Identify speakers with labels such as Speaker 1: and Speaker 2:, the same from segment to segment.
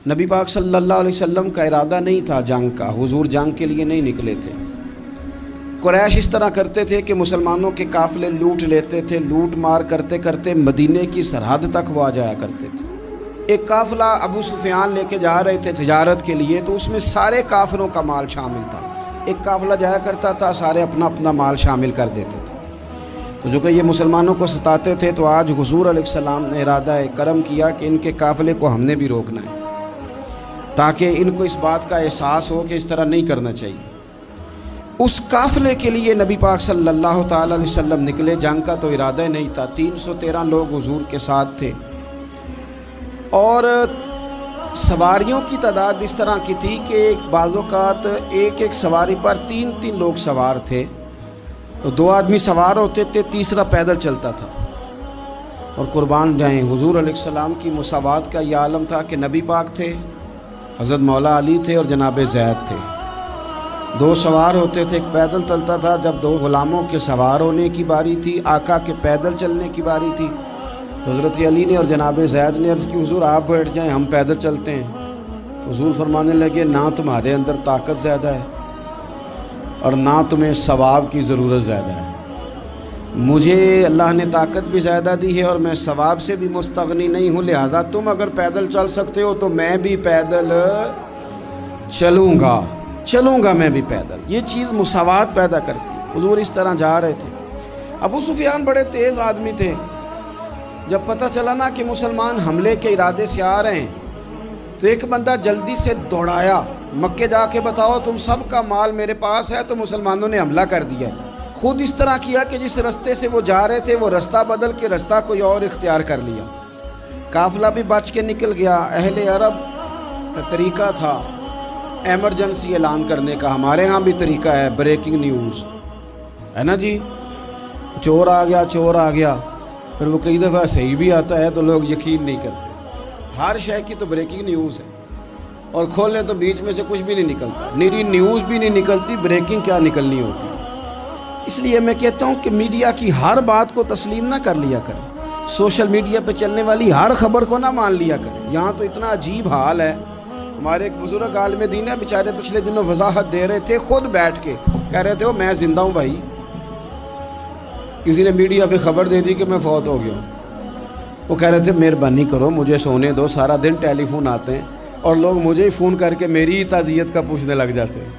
Speaker 1: نبی پاک صلی اللہ علیہ وسلم کا ارادہ نہیں تھا جنگ کا، حضور جنگ کے لیے نہیں نکلے تھے۔ قریش اس طرح کرتے تھے کہ مسلمانوں کے قافلے لوٹ لیتے تھے، لوٹ مار کرتے کرتے مدینے کی سرحد تک وہ آ جایا کرتے تھے۔ ایک قافلہ ابو سفیان لے کے جا رہے تھے تجارت کے لیے، تو اس میں سارے کافروں کا مال شامل تھا۔ ایک قافلہ جایا کرتا تھا، سارے اپنا اپنا مال شامل کر دیتے تھے۔ تو جو کہ یہ مسلمانوں کو ستاتے تھے، تو آج حضور علیہ السلام نے ارادہ کرم کیا کہ ان کے قافلے کو ہم نے بھی روکنا ہے، تاکہ ان کو اس بات کا احساس ہو کہ اس طرح نہیں کرنا چاہیے۔ اس قافلے کے لیے نبی پاک صلی اللہ تعالی علیہ وسلم نکلے، جنگ کا تو ارادہ ہی نہیں تھا۔ 313 لوگ حضور کے ساتھ تھے، اور سواریوں کی تعداد اس طرح کی تھی کہ بعض اوقات ایک سواری پر 3 لوگ سوار تھے، تو 2 آدمی سوار ہوتے تھے، تیسرا پیدل چلتا تھا۔ اور قربان جائیں، حضور علیہ السلام کی مساوات کا یہ عالم تھا کہ نبی پاک تھے، حضرت مولا علی تھے اور جناب زید تھے۔ 2 سوار ہوتے تھے، ایک پیدل چلتا تھا۔ جب 2 غلاموں کے سوار ہونے کی باری تھی، آقا کے پیدل چلنے کی باری تھی، تو حضرت علی نے اور جناب زید نے عرض کی حضور آپ بیٹھ جائیں، ہم پیدل چلتے ہیں۔ حضور فرمانے لگے نہ تمہارے اندر طاقت زیادہ ہے اور نہ تمہیں ثواب کی ضرورت زیادہ ہے، مجھے اللہ نے طاقت بھی زیادہ دی ہے اور میں ثواب سے بھی مستغنی نہیں ہوں، لہذا تم اگر پیدل چل سکتے ہو تو میں بھی پیدل چلوں گا میں بھی پیدل۔ یہ چیز مساوات پیدا کرتی ہے۔ حضور اس طرح جا رہے تھے۔ ابو سفیان بڑے تیز آدمی تھے، جب پتہ چلا نا کہ مسلمان حملے کے ارادے سے آ رہے ہیں، تو ایک بندہ جلدی سے دوڑایا، مکے جا کے بتاؤ تم سب کا مال میرے پاس ہے، تو مسلمانوں نے حملہ کر دیا۔ خود اس طرح کیا کہ جس رستے سے وہ جا رہے تھے وہ رستہ بدل کے رستہ کوئی اور اختیار کر لیا۔ قافلہ بھی بچ کے نکل گیا۔ اہل عرب کا طریقہ تھا ایمرجنسی اعلان کرنے کا، ہمارے ہاں بھی طریقہ ہے بریکنگ نیوز، ہے نا جی، چور آ گیا، پھر وہ کئی دفعہ صحیح بھی آتا ہے تو لوگ یقین نہیں کرتے۔ ہر شے کی تو بریکنگ نیوز ہے، اور کھولیں تو بیچ میں سے کچھ بھی نہیں نکلتا، نیری نیوز بھی نہیں نکلتی، بریکنگ کیا نکلنی ہوتی ہے۔ اس لیے میں کہتا ہوں کہ میڈیا کی ہر بات کو تسلیم نہ کر لیا کریں، سوشل میڈیا پہ چلنے والی ہر خبر کو نہ مان لیا کریں۔ یہاں تو اتنا عجیب حال ہے، ہمارے ایک بزرگ عالم دین ہے، بیچارے پچھلے دنوں وضاحت دے رہے تھے، خود بیٹھ کے کہہ رہے تھے میں زندہ ہوں بھائی، کسی نے میڈیا پہ خبر دے دی کہ میں فوت ہو گیا ہوں۔ وہ کہہ رہے تھے مہربانی کرو مجھے سونے دو، سارا دن ٹیلی فون آتے ہیں اور لوگ مجھے ہی فون کر کے میری ہی تعزیت کا پوچھنے لگ جاتے ہیں۔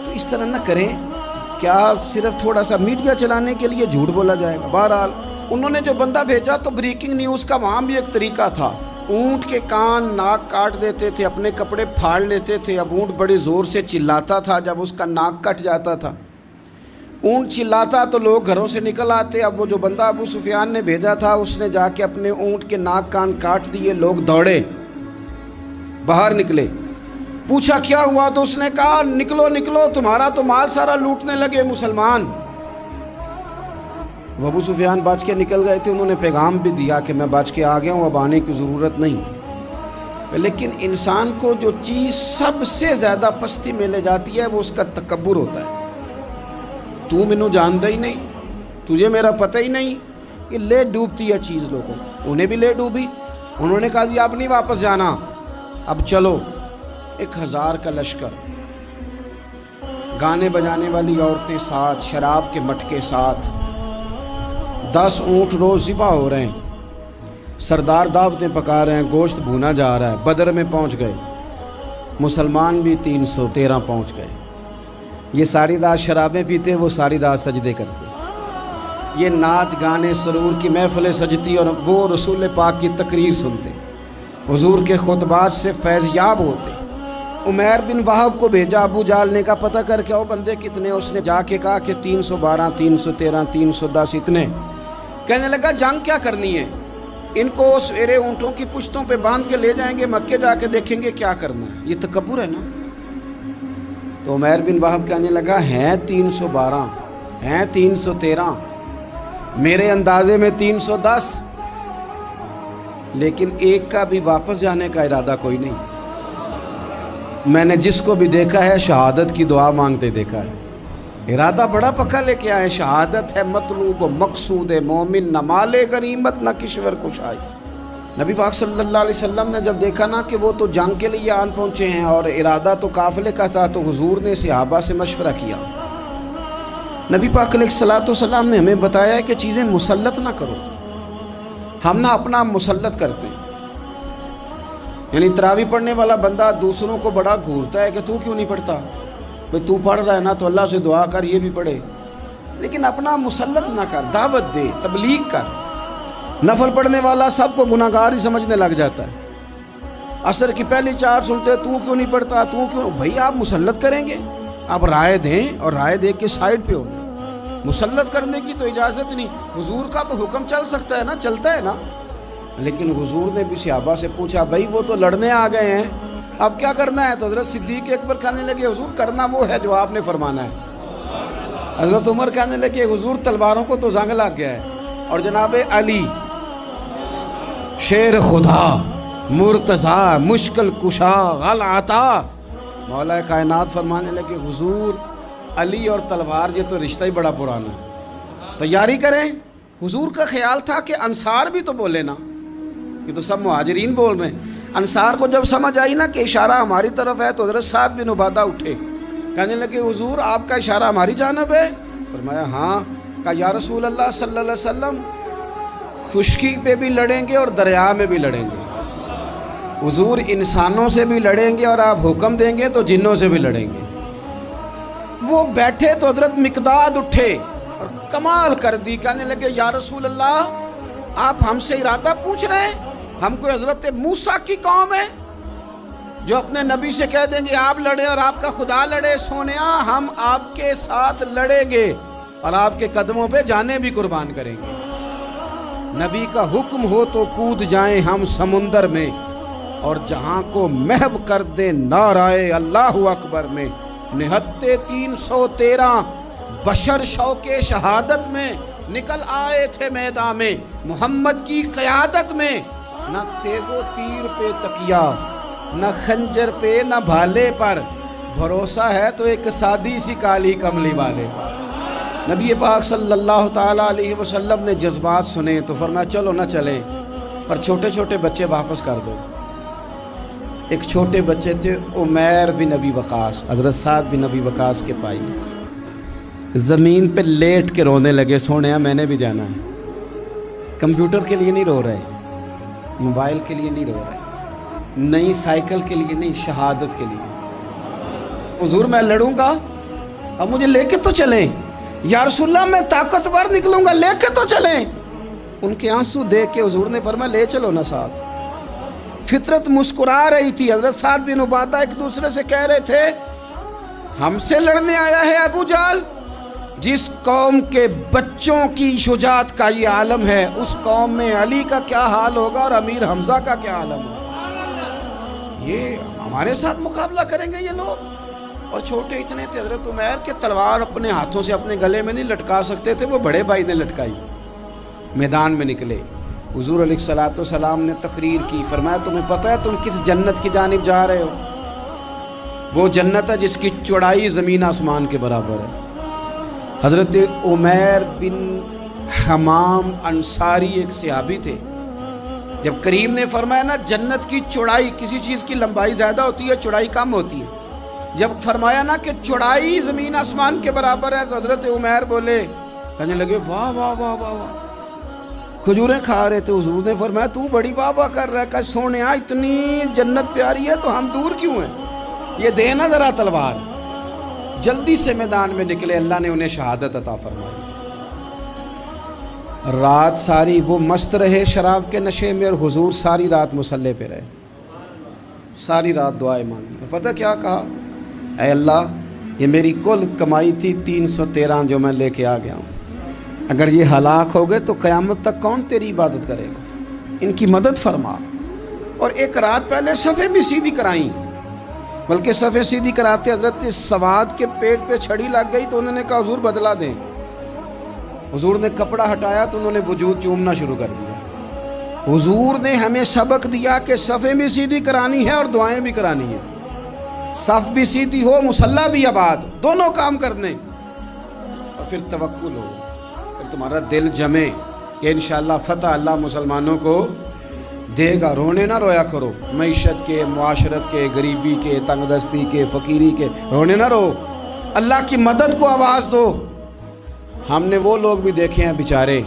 Speaker 1: تو اس طرح نہ کریں، کیا صرف تھوڑا سا میڈیا چلانے کے لیے جھوٹ بولا جائے گا؟ بہرحال انہوں نے جو بندہ بھیجا تو بریکنگ نیوز کا وہاں بھی ایک طریقہ تھا، اونٹ کے کان ناک کاٹ دیتے تھے، اپنے کپڑے پھاڑ لیتے تھے۔ اب اونٹ بڑے زور سے چلاتا تھا، جب اس کا ناک کٹ جاتا تھا، اونٹ چلاتا تو لوگ گھروں سے نکل آتے۔ اب وہ جو بندہ ابو سفیان نے بھیجا تھا، اس نے جا کے اپنے اونٹ کے ناک کان کاٹ دیے، لوگ دوڑے باہر نکلے، پوچھا کیا ہوا، تو اس نے کہا نکلو تمہارا تو مال سارا لوٹنے لگے مسلمان۔ وہ ابو سفیان بچ کے نکل گئے تھے، انہوں نے پیغام بھی دیا کہ میں بچ کے آ گیا ہوں، اب آنے کی ضرورت نہیں۔ لیکن انسان کو جو چیز سب سے زیادہ پستی میں لے جاتی ہے وہ اس کا تکبر ہوتا ہے۔ تو مینوں جانتا ہی نہیں، تجھے میرا پتہ ہی نہیں، کہ لے ڈوبتی ہے چیز لوگوں۔ انہیں بھی لے ڈوبی، انہوں نے کہا جی اب نہیں واپس جانا، اب چلو۔ 1000 کا لشکر، گانے بجانے والی عورتیں ساتھ، شراب کے مٹکے ساتھ، 10 اونٹ روز ذبح ہو رہے ہیں، سردار دعوتیں پکا رہے ہیں، گوشت بھونا جا رہا ہے۔ بدر میں پہنچ گئے، مسلمان بھی 313 پہنچ گئے۔ یہ ساری رات شرابیں پیتے، وہ ساری رات سجدے کرتے، یہ ناچ گانے سرور کی محفلیں سجتی اور وہ رسول پاک کی تقریر سنتے، حضور کے خطبات سے فیض یاب ہوتے۔ عمیر بن وہب کو بھیجا ابو جہل نے، کہا پتہ کر کے آؤ بندے کتنے۔ اس نے جا کے کہا کہ 312 313 310 اتنے۔ کہنے لگا جنگ کیا کرنی ہے، ان کو سویرے اونٹوں کی پشتوں پہ باندھ کے لے جائیں گے، مکے جا کے دیکھیں گے کیا کرنا ہے۔ یہ تکبر ہے نا۔ تو عمیر بن وہب کہنے لگا ہیں 312 ہیں 313، میرے اندازے میں 310، لیکن ایک کا بھی واپس جانے کا ارادہ کوئی نہیں۔ میں نے جس کو بھی دیکھا ہے شہادت کی دعا مانگتے دیکھا ہے، ارادہ بڑا پکا لے کے آئے، شہادت ہے مطلوب و مقصود مومن، نہ مال غنیمت نہ کشور کشائی۔ نبی پاک صلی اللہ علیہ وسلم نے جب دیکھا نا کہ وہ تو جنگ کے لیے آن پہنچے ہیں اور ارادہ تو قافلے کا تھا، تو حضور نے صحابہ سے مشورہ کیا. نبی پاک علیہ الصلوۃ والسلام نے ہمیں بتایا ہے کہ چیزیں مسلط نہ کرو. ہم نہ اپنا مسلط کرتے ہیں، یعنی تراویح پڑھنے والا بندہ دوسروں کو بڑا گھورتا ہے کہ تو کیوں نہیں پڑھتا، بھئی تو پڑھ رہا ہے نا تو اللہ سے دعا کر یہ بھی پڑھے، لیکن اپنا مسلط نہ کر، دعوت دے، تبلیغ کر. نفل پڑھنے والا سب کو گناہگار ہی سمجھنے لگ جاتا ہے. عصر کی پہلی 4 سنتے تو کیوں نہیں پڑھتا، تو کیوں. بھئی آپ مسلط کریں گے، آپ رائے دیں اور رائے دے کے سائڈ پہ ہو جائیں. مسلط کرنے کی تو اجازت نہیں. حضور کا تو حکم چل سکتا ہے نا، چلتا ہے نا. لیکن حضور نے بھی صحابہ سے پوچھا بھائی وہ تو لڑنے آ گئے ہیں، اب کیا کرنا ہے؟ تو حضرت صدیق اکبر کہنے لگے حضور کرنا وہ ہے جو آپ نے فرمانا ہے. حضرت عمر کہنے لگے حضور تلواروں کو تو زنگ لگ گیا ہے. اور جناب علی شیر خدا مرتضیٰ مشکل کشا غل عطا، مولا کائنات فرمانے لگے حضور علی اور تلوار یہ تو رشتہ ہی بڑا پرانا ہے، تیاری کریں. حضور کا خیال تھا کہ انصار بھی تو بولے نا، یہ تو سب مہاجرین بول رہے ہیں. انصار کو جب سمجھ آئی نا کہ اشارہ ہماری طرف ہے تو حضرت سعد بن عبادہ اٹھے، کہنے لگے حضور آپ کا اشارہ ہماری جانب ہے؟ فرمایا ہاں. کہا یا رسول اللہ صلی اللہ علیہ وسلم خشکی پہ بھی لڑیں گے اور دریا میں بھی لڑیں گے. حضور انسانوں سے بھی لڑیں گے اور آپ حکم دیں گے تو جنوں سے بھی لڑیں گے. وہ بیٹھے تو حضرت مقداد اٹھے اور کمال کر دی، کہنے لگے یا رسول اللہ آپ ہم سے ارادہ پوچھ رہے ہیں؟ ہم کوئی حضرت موسیٰ کی قوم ہے جو اپنے نبی سے کہہ دیں گے آپ لڑیں اور آپ کا خدا لڑے؟ سونیا ہم آپ کے ساتھ لڑیں گے اور آپ کے قدموں پہ جانیں بھی قربان کریں گے. نبی کا حکم ہو تو کود جائیں ہم سمندر میں اور جہاں کو محو کر دیں نعرہ اللہ اکبر میں. نہتے 313 بشر شوق شہادت میں نکل آئے تھے میدان میں محمد کی قیادت میں. نہ تیغ و تیر پہ تکیا، نہ خنجر پہ، نہ بھالے پر، بھروسہ ہے تو ایک سادی سی کالی کملی والے پر. نبی پاک صلی اللہ تعالیٰ علیہ وسلم نے جذبات سنے تو فرمایا چلو نہ چلیں، پر چھوٹے چھوٹے بچے واپس کر دو. ایک چھوٹے بچے تھے عمیر بن ابی وقاص، حضرت سعد بن ابی وقاص کے پائی، زمین پہ لیٹ کے رونے لگے سونیا میں نے بھی جانا ہے. کمپیوٹر کے لیے نہیں رو رہے، موبائل کے لیے نہیں رو رہے، نئی سائیکل کے لیے نہیں، شہادت کے لیے. حضور میں لڑوں گا، اب مجھے لے کے تو چلیں. یا رسول اللہ میں طاقتور نکلوں گا، لے کے تو چلیں. ان کے آنسو دیکھ کے حضور نے فرمایا لے چلو نا ساتھ. فطرت مسکرا رہی تھی. حضرت سعد بن عبادہ ایک دوسرے سے کہہ رہے تھے ہم سے لڑنے آیا ہے ابو جہل، جس قوم کے بچوں کی شجاعت کا یہ عالم ہے اس قوم میں علی کا کیا حال ہوگا اور امیر حمزہ کا کیا عالم ہوگا. یہ ہمارے ساتھ مقابلہ کریں گے یہ لوگ. اور چھوٹے اتنے تھے حضرت عمیر کے تلوار اپنے ہاتھوں سے اپنے گلے میں نہیں لٹکا سکتے تھے، وہ بڑے بھائی نے لٹکائی. میدان میں نکلے، حضور علیہ الصلوۃ والسلام نے تقریر کی، فرمایا تمہیں پتہ ہے تم کس جنت کی جانب جا رہے ہو؟ وہ جنت ہے جس کی چوڑائی زمین آسمان کے برابر ہے. حضرت عمیر بن حمام انصاری ایک صحابی تھے. جب کریم نے فرمایا نا جنت کی چوڑائی، کسی چیز کی لمبائی زیادہ ہوتی ہے چوڑائی کم ہوتی ہے، جب فرمایا نا کہ چوڑائی زمین آسمان کے برابر ہے تو حضرت عمیر بولے، کہنے لگے واہ واہ واہ واہ واہ. کھجوریں کھا رہے تھے، حضور نے فرمایا تو بڑی واہ واہ کر رہا ہے. کہ سونیا اتنی جنت پیاری ہے تو ہم دور کیوں ہیں، یہ دے نا ذرا تلوار. جلدی سے میدان میں نکلے، اللہ نے انہیں شہادت عطا فرمائی. رات ساری وہ مست رہے شراب کے نشے میں اور حضور ساری رات مصلی پہ رہے، ساری رات دعائیں مانگی. پتہ کیا کہا؟ اے اللہ یہ میری کل کمائی تھی 313 جو میں لے کے آ گیا ہوں، اگر یہ ہلاک ہو گئے تو قیامت تک کون تیری عبادت کرے گا، ان کی مدد فرما. اور ایک رات پہلے صفیں بھی سیدھی کرائیں، بلکہ صفیں سیدھی کراتے حضرت سواد کے پیٹ پہ چھڑی لگ گئی تو انہوں نے کہا حضور بدلا دیں. حضور نے کپڑا ہٹایا تو انہوں نے وجود چومنا شروع کر دیا. حضور نے ہمیں سبق دیا کہ صفیں بھی سیدھی کرانی ہے اور دعائیں بھی کرانی ہیں. صف بھی سیدھی ہو، مصلی بھی آباد، دونوں کام کرنے. اور پھر توکل ہو، پھر تمہارا دل جمے کہ انشاءاللہ فتح اللہ مسلمانوں کو دے گا. رونے نہ رویا کرو, معیشت کے, معاشرت کے, غریبی کے, تنگ دستی کے, فقیری کے رونے نہ رو. اللہ کی مدد کو آواز دو. ہم نے وہ لوگ بھی دیکھے ہیں بیچارے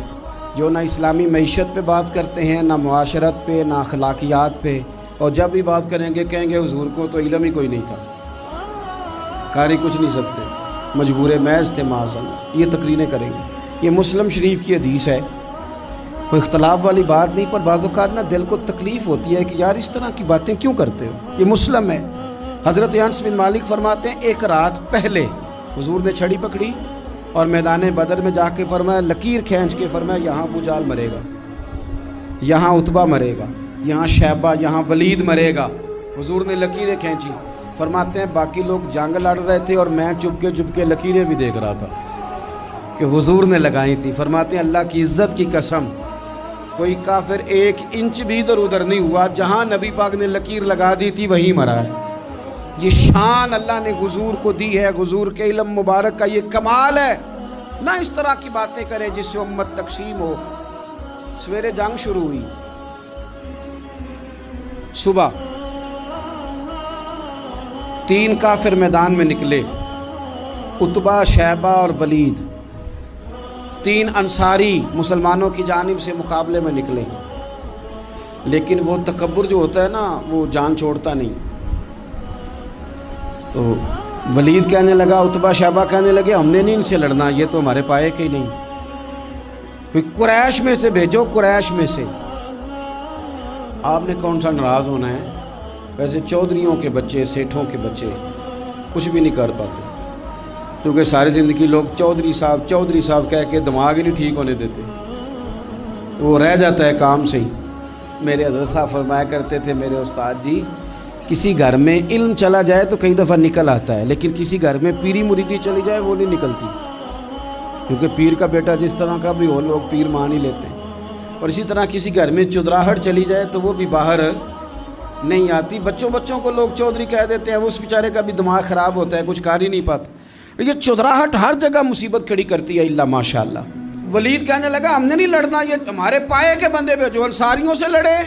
Speaker 1: جو نہ اسلامی معیشت پہ بات کرتے ہیں, نہ معاشرت پہ, نہ اخلاقیات پہ, اور جب بھی بات کریں گے کہیں گے حضور کو تو علم ہی کوئی نہیں تھا, قاری کچھ نہیں سکتے, مجبور محض تھے معاذ اللہ. یہ تقریریں کریں گے. یہ مسلم شریف کی حدیث ہے, کوئی اختلاف والی بات نہیں, پر بعض اوقات نا دل کو تکلیف ہوتی ہے کہ یار اس طرح کی باتیں کیوں کرتے ہو. یہ مسلم ہے. حضرت انس بن مالک فرماتے ہیں ایک رات پہلے حضور نے چھڑی پکڑی اور میدان بدر میں جا کے فرمایا, لکیر کھینچ کے فرمایا یہاں ابو جہل مرے گا, یہاں عتبہ مرے گا, یہاں شیبہ, یہاں ولید مرے گا. حضور نے لکیریں کھینچی. فرماتے ہیں باقی لوگ جنگ لڑ رہے تھے اور میں چپ کے لکیریں بھی دیکھ رہا تھا کہ حضور نے لگائی تھی. فرماتے ہیں اللہ کی عزت کی قسم کوئی کافر 1 انچ بھی ادھر ادھر نہیں ہوا, جہاں نبی پاک نے لکیر لگا دی تھی وہیں مرا ہے. یہ شان اللہ نے حضور کو دی ہے, حضور کے علم مبارک کا یہ کمال ہے. نہ اس طرح کی باتیں کریں جس سے امت تقسیم ہو. سویرے جنگ شروع ہوئی, صبح 3 کافر میدان میں نکلے, عتبہ, شیبہ اور ولید. 3 انصاری مسلمانوں کی جانب سے مقابلے میں نکلے, لیکن وہ تکبر جو ہوتا ہے نا وہ جان چھوڑتا نہیں. تو ولید کہنے لگا, عتبہ شیبہ کہنے لگے ہم نے نہیں ان سے لڑنا, یہ تو ہمارے پائے کے ہی نہیں, کوئی قریش میں سے بھیجو, قریش میں سے. آپ نے کون سا ناراض ہونا ہے, ویسے چودھریوں کے بچے, سیٹھوں کے بچے کچھ بھی نہیں کر پاتے, کیونکہ ساری زندگی لوگ چودھری صاحب کہہ کے دماغ ہی نہیں ٹھیک ہونے دیتے, وہ رہ جاتا ہے کام سے ہی. میرے حضرت صاحب فرمایا کرتے تھے, میرے استاد جی, کسی گھر میں علم چلا جائے تو کئی دفعہ نکل آتا ہے, لیکن کسی گھر میں پیری مریدی چلی جائے وہ نہیں نکلتی, کیونکہ پیر کا بیٹا جس طرح کا بھی ہو لوگ پیر مان ہی لیتے ہیں. اور اسی طرح کسی گھر میں چودراہٹ چلی جائے تو وہ بھی باہر نہیں آتی. بچوں کو لوگ چودھری کہہ دیتے ہیں, اس بیچارے کا بھی دماغ خراب ہوتا ہے, کچھ کر ہی نہیں پاتا. یہ چودراہٹ ہر جگہ مصیبت کھڑی کرتی ہے الا ماشاء اللہ. ولید کہنے لگا ہم نے نہیں لڑنا, یہ ہمارے پائے کے بندے پہ جو انصاریوں سے لڑے.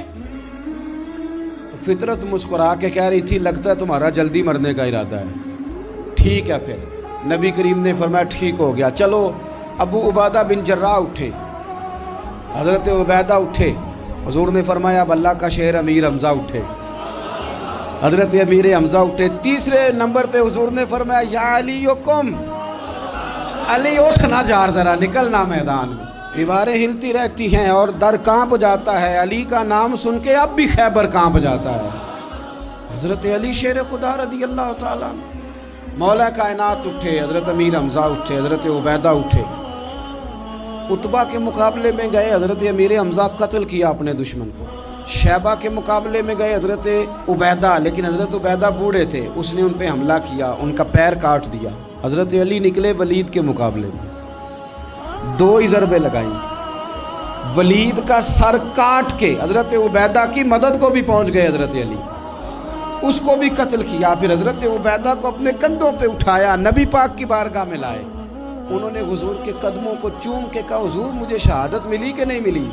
Speaker 1: تو فطرت مسکرا کے کہہ رہی تھی لگتا ہے تمہارا جلدی مرنے کا ارادہ ہے. ٹھیک ہے. پھر نبی کریم نے فرمایا ٹھیک ہو گیا, چلو. ابو عبیدہ بن جراح اٹھے, حضرت عبیدہ اٹھے. حضور نے فرمایا اب اللہ کا شہر امیر حمزہ اٹھے. حضرت امیر حمزہ اٹھے. تیسرے نمبر پہ حضور نے فرمایا یا علی یکم, علی اٹھنا جار ذرا, نکلنا میدان میں. دیواریں ہلتی رہتی ہیں اور در کانپ جاتا ہے. علی کا نام سن کے اب بھی خیبر کانپ جاتا ہے. حضرت علی شیر خدا رضی اللہ تعالیٰ, مولا کائنات اٹھے, حضرت امیر حمزہ اٹھے, حضرت عبیدہ اٹھے. عتبہ کے مقابلے میں گئے, حضرت امیر حمزہ قتل کیا اپنے دشمن کو. شیبہ کے مقابلے میں گئے حضرت عبیدہ, لیکن حضرت عبیدہ بوڑھے تھے, اس نے ان پہ حملہ کیا, ان کا پیر کاٹ دیا. حضرت علی نکلے ولید کے مقابلے میں, 2 ہی ضربیں لگائیں, ولید کا سر کاٹ کے حضرت عبیدہ کی مدد کو بھی پہنچ گئے حضرت علی, اس کو بھی قتل کیا. پھر حضرت عبیدہ کو اپنے کندھوں پہ اٹھایا, نبی پاک کی بارگاہ میں لائے. انہوں نے حضور کے قدموں کو چوم کے کہا حضور مجھے شہادت ملی کہ نہیں ملی؟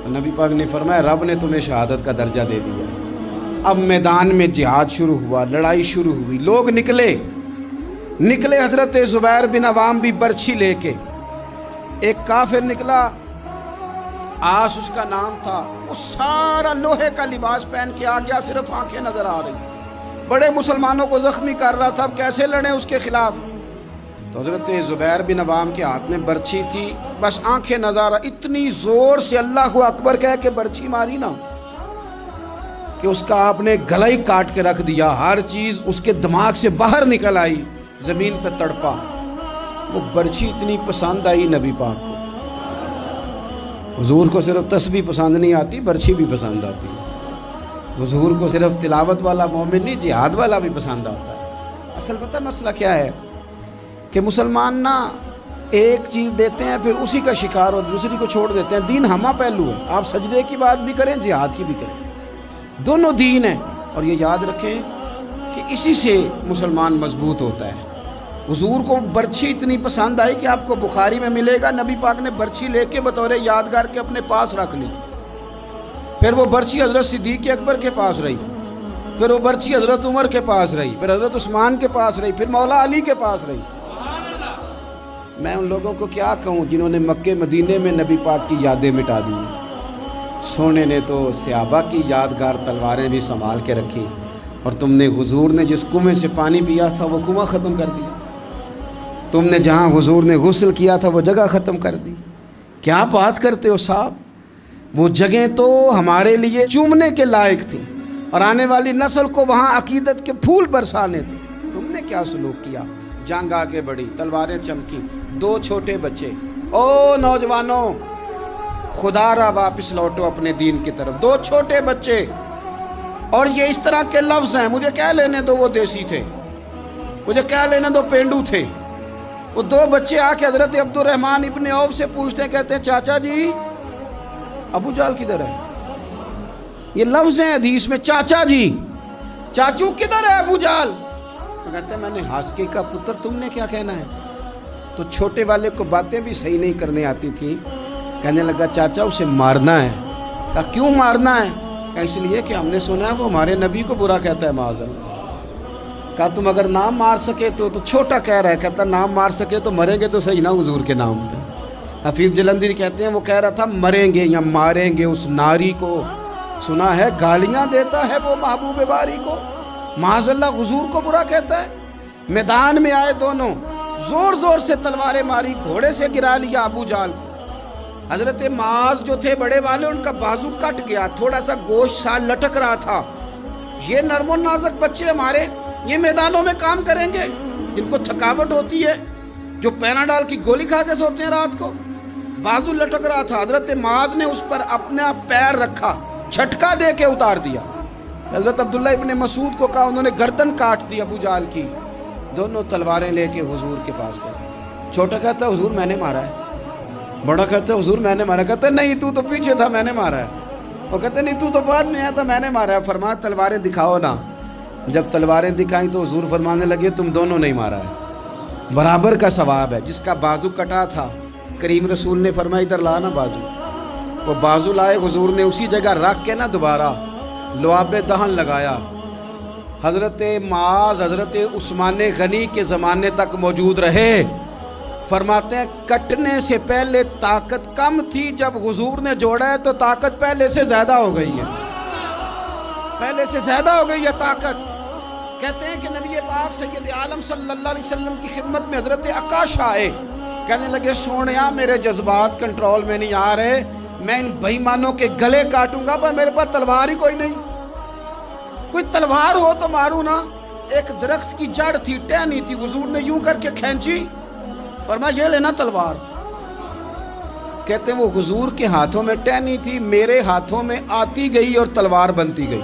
Speaker 1: تو نبی پاک نے فرمایا رب نے تمہیں شہادت کا درجہ دے دیا. اب میدان میں جہاد شروع ہوا, لڑائی شروع ہوئی, لوگ نکلے. حضرت زبیر بن عوام بھی برچھی لے کے. ایک کافر نکلا, آس اس کا نام تھا, وہ سارا لوہے کا لباس پہن کے آ گیا, صرف آنکھیں نظر آ رہی, بڑے مسلمانوں کو زخمی کر رہا تھا. اب کیسے لڑیں اس کے خلاف؟ تو حضرت زبیر بن عوام کے ہاتھ میں برچھی تھی, بس آنکھیں نظر, اتنی زور سے اللہ اکبر کہہ کے برچھی ماری نا کہ اس کا آپ نے گلا ہی کاٹ کے رکھ دیا. ہر چیز اس کے دماغ سے باہر نکل آئی, زمین پہ تڑپا. وہ برچھی اتنی پسند آئی نبی پاک کو. حضور کو صرف تسبیح پسند نہیں آتی, برچھی بھی پسند آتی. حضور کو صرف تلاوت والا مومن نہیں, جہاد والا بھی پسند آتا ہے. اصل پتہ مسئلہ کیا ہے کہ مسلمان نا ایک چیز دیتے ہیں پھر اسی کا شکار اور دوسری کو چھوڑ دیتے ہیں. دین ہمہ پہلو ہے, آپ سجدے کی بات بھی کریں, جہاد کی بھی کریں, دونوں دین ہیں. اور یہ یاد رکھیں کہ اسی سے مسلمان مضبوط ہوتا ہے. حضور کو برچھی اتنی پسند آئی کہ آپ کو بخاری میں ملے گا, نبی پاک نے برچھی لے کے بطور یادگار کے اپنے پاس رکھ لی. پھر وہ برچی حضرت صدیق اکبر کے پاس رہی، پھر وہ برچی حضرت عمر کے پاس رہی، پھر حضرت عثمان کے پاس رہی، پھر مولا علی کے پاس رہی۔ میں ان لوگوں کو کیا کہوں جنہوں نے مکے مدینے میں نبی پاک کی یادیں مٹا دی ہیں۔ سونے نے تو صحابہ کی یادگار تلواریں بھی سنبھال کے رکھی، اور تم نے حضور نے جس کنویں سے پانی پیا تھا وہ کنواں ختم کر دیا، تم نے جہاں حضور نے غسل کیا تھا وہ جگہ ختم کر دی۔ کیا بات کرتے ہو صاحب، وہ جگہیں تو ہمارے لیے چومنے کے لائق تھیں اور آنے والی نسل کو وہاں عقیدت کے پھول برسانے تھے۔ تم نے کیا سلوک کیا؟ جنگ آگے بڑھی، تلواریں چمکی، 2 چھوٹے بچے۔ او نوجوانوں، خدا را واپس لوٹو اپنے دین کی طرف۔ 2 چھوٹے بچے، اور یہ اس طرح کے لفظ ہیں، مجھے کہہ لینے دو وہ دیسی تھے، مجھے کہہ لینے دو پینڈو تھے۔ وہ 2 بچے آ کے حضرت عبد الرحمن ابن عوف سے پوچھتے ہیں، کہتے ہیں چاچا جی ابو جہل کدھر ہے؟ یہ لفظ ہیں حدیث میں، چاچا جی، چاچو کدھر ہے ابو جہل؟ تو کہتے ہیں میں نے ہاسکے کا پتر، تم نے کیا کہنا ہے؟ تو چھوٹے والے کو باتیں بھی صحیح نہیں کرنے آتی تھی، کہنے لگا چاچا اسے مارنا ہے۔ کہا کیوں مارنا ہے؟ کہا اس لیے کہ ہم نے سنا ہے وہ ہمارے نبی کو برا کہتا ہے معاذ اللہ۔ کہا تم اگر نام مار سکے تو چھوٹا کہہ رہا ہے، کہتا نام مار سکے تو مریں گے تو صحیح نا حضور کے نام پہ۔ حفیظ جلندری کہتے ہیں وہ کہہ رہا تھا مریں گے یا ماریں گے اس ناری کو، سنا ہے گالیاں دیتا ہے وہ محبوب باری کو، معاذ اللہ حضور کو برا کہتا ہے۔ میدان میں آئے دونوں، زور زور سے تلواریں ماری، گھوڑے سے گرا لیا ابو جہل کو۔ حضرت معاذ جو تھے بڑے والے، ان کا بازو کٹ گیا، تھوڑا سا گوشت سا لٹک رہا تھا۔ یہ نرم و نازک بچے ہمارے، یہ میدانوں میں کام کریں گے؟ جن کو تھکاوٹ ہوتی ہے، جو پیناڈال کی گولی کھا کے سوتے ہیں رات کو، بازو لٹک رہا تھا۔ حضرت معاذ نے اس پر اپنا پیر رکھا، جھٹکا دے کے اتار دیا۔ حضرت عبداللہ ابن مسعود کو کہا، انہوں نے گردن کاٹ دی ابو جہل کی۔ دونوں تلواریں لے کے حضور کے پاس گئے۔ چھوٹا کہتا ہے حضور میں نے مارا ہے، بڑا کہتا ہے حضور میں نے مارا ہے۔ کہتا ہے نہیں تو پیچھے تھا، میں نے مارا ہے۔ وہ کہتے نہیں تو بعد میں آیا تھا، میں نے مارا ہے۔ فرمایا تلواریں دکھاؤ نا۔ جب تلواریں دکھائیں تو حضور فرمانے لگے تم دونوں نہیں مارا ہے، برابر کا ثواب ہے۔ جس کا بازو کٹا تھا کریم رسول نے فرمایا ادھر لا نا بازو، وہ بازو لائے، حضور نے اسی جگہ رکھ کے نا دوبارہ لعاب دہن لگایا۔ حضرت معاذ حضرت عثمان غنی کے زمانے تک موجود رہے۔ فرماتے ہیں کٹنے سے پہلے طاقت کم تھی، جب حضور نے جوڑا ہے تو طاقت پہلے سے زیادہ ہو گئی ہے، پہلے سے زیادہ ہو گئی ہے طاقت۔ کہتے ہیں کہ نبی پاک سید عالم صلی اللہ علیہ وسلم کی خدمت میں حضرت عکاشہ آئے، کہنے لگے سونیا میرے جذبات کنٹرول میں نہیں آ رہے، میں ان بے ایمانوں کے گلے کاٹوں گا، پر میرے پاس تلوار ہی کوئی نہیں، کوئی تلوار ہو تو ماروں نا۔ ایک درخت کی جڑ تھی، ٹہنی تھی، حضور نے یوں کر کے کھینچی، فرمایا یہ لینا تلوار۔ کہتے ہیں وہ حضور کے ہاتھوں میں ٹہنی تھی، میرے ہاتھوں میں آتی گئی اور تلوار بنتی گئی۔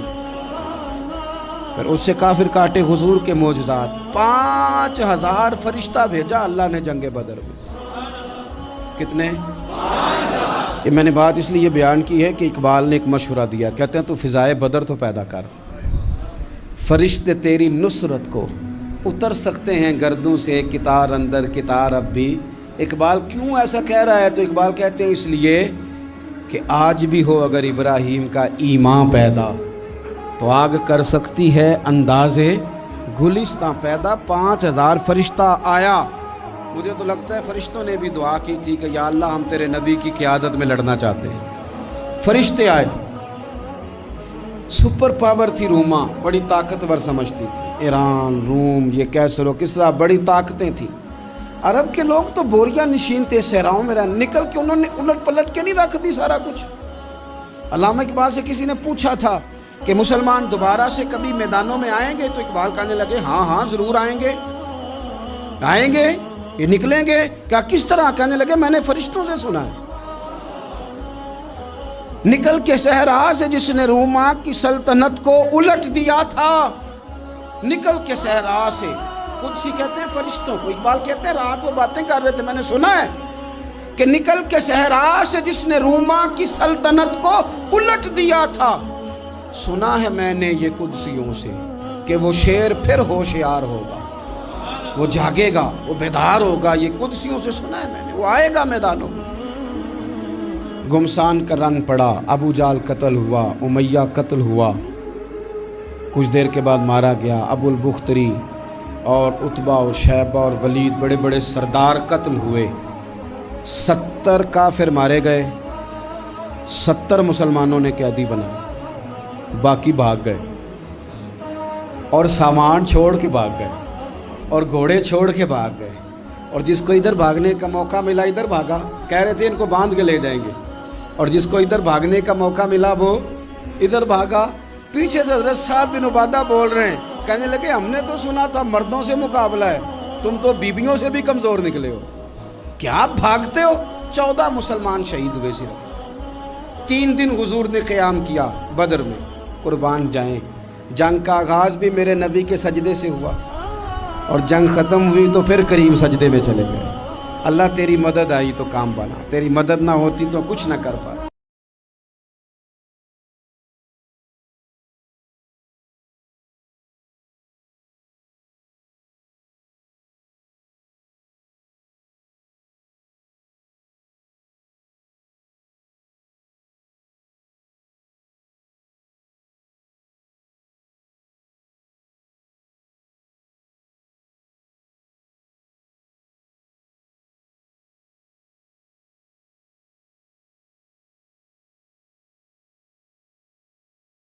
Speaker 1: پھر اس سے کافر کاٹے حضور کے معجزات۔ 5000 فرشتہ بھیجا اللہ نے جنگ بدر میں۔ کتنے؟ یہ میں نے بات اس لیے بیان کی ہے کہ اقبال نے ایک مشورہ دیا، کہتے ہیں تو فضائے بدر تو پیدا کر، فرشتے تیری نصرت کو اتر سکتے ہیں گردوں سے، کتار اندر کتار اب بھی۔ اقبال کیوں ایسا کہہ رہا ہے؟ تو اقبال کہتے ہیں اس لیے کہ آج بھی ہو اگر ابراہیم کا ایمان پیدا تو آگ کر سکتی ہے انداز گلستان پیدا۔ 5000 فرشتہ آیا۔ مجھے تو لگتا ہے فرشتوں نے بھی دعا کی تھی کہ یا اللہ ہم تیرے نبی کی قیادت میں لڑنا چاہتے ہیں۔ فرشتے آئے، سپر پاور تھی روما، بڑی طاقتور سمجھتی تھی، ایران، روم، یہ کیسر و کسرا، بڑی طاقتیں تھیں۔ عرب کے لوگ تو بوریا نشین تھے، صحراؤں میں نکل کے انہوں نے الٹ پلٹ کے نہیں رکھ دی سارا کچھ۔ علامہ اقبال سے کسی نے پوچھا تھا کہ مسلمان دوبارہ سے کبھی میدانوں میں آئیں گے؟ تو اقبال کہنے لگے ہاں ہاں ضرور آئیں گے، آئیں گے، یہ نکلیں گے۔ کیا کس طرح؟ کہنے لگے میں نے فرشتوں سے سنا ہے، نکل کے صحرا سے جس نے روما کی سلطنت کو الٹ دیا تھا، نکل کے صحرا سے۔ قدسی کہتے ہیں فرشتوں کو، اقبال کہتے ہیں رات وہ باتیں کر رہے تھے، میں نے سنا ہے کہ نکل کے صحرا سے جس نے روما کی سلطنت کو الٹ دیا تھا، سنا ہے میں نے یہ قدسیوں سے کہ وہ شیر پھر ہوشیار ہوگا، وہ جاگے گا، وہ بیدار ہوگا۔ یہ قدسیوں سے سنا ہے میں نے، وہ آئے گا میدانوں میں۔ گھمسان کا رن پڑا، ابو جال قتل ہوا، امیہ قتل ہوا، کچھ دیر کے بعد مارا گیا، ابو البختری اور عتبہ اور شیبہ اور ولید بڑے بڑے سردار قتل ہوئے، 70 کافر مارے گئے، 70 مسلمانوں نے قیدی بنا، باقی بھاگ گئے اور سامان چھوڑ کے بھاگ گئے اور گھوڑے چھوڑ کے بھاگ گئے، اور جس کو ادھر بھاگنے کا موقع ملا ادھر بھاگا، کہہ رہے تھے ان کو باندھ کے لے جائیں گے، اور جس کو ادھر بھاگنے کا موقع ملا وہ ادھر بھاگا۔ پیچھے سے حضرت سعد بن عبادہ بول رہے ہیں، کہنے لگے ہم نے تو سنا تھا مردوں سے مقابلہ ہے، تم تو بیویوں سے بھی کمزور نکلے ہو، کیا بھاگتے ہو؟ 14 مسلمان شہید ہوئے صرف۔ 3 دن حضور نے قیام کیا بدر میں، قربان جائیں۔ جنگ کا آغاز بھی میرے نبی کے سجدے سے ہوا، اور جنگ ختم ہوئی تو پھر کریم سجدے میں چلے گئے۔ اللہ تیری مدد آئی تو کام بنا، تیری مدد نہ ہوتی تو کچھ نہ کر پاتا۔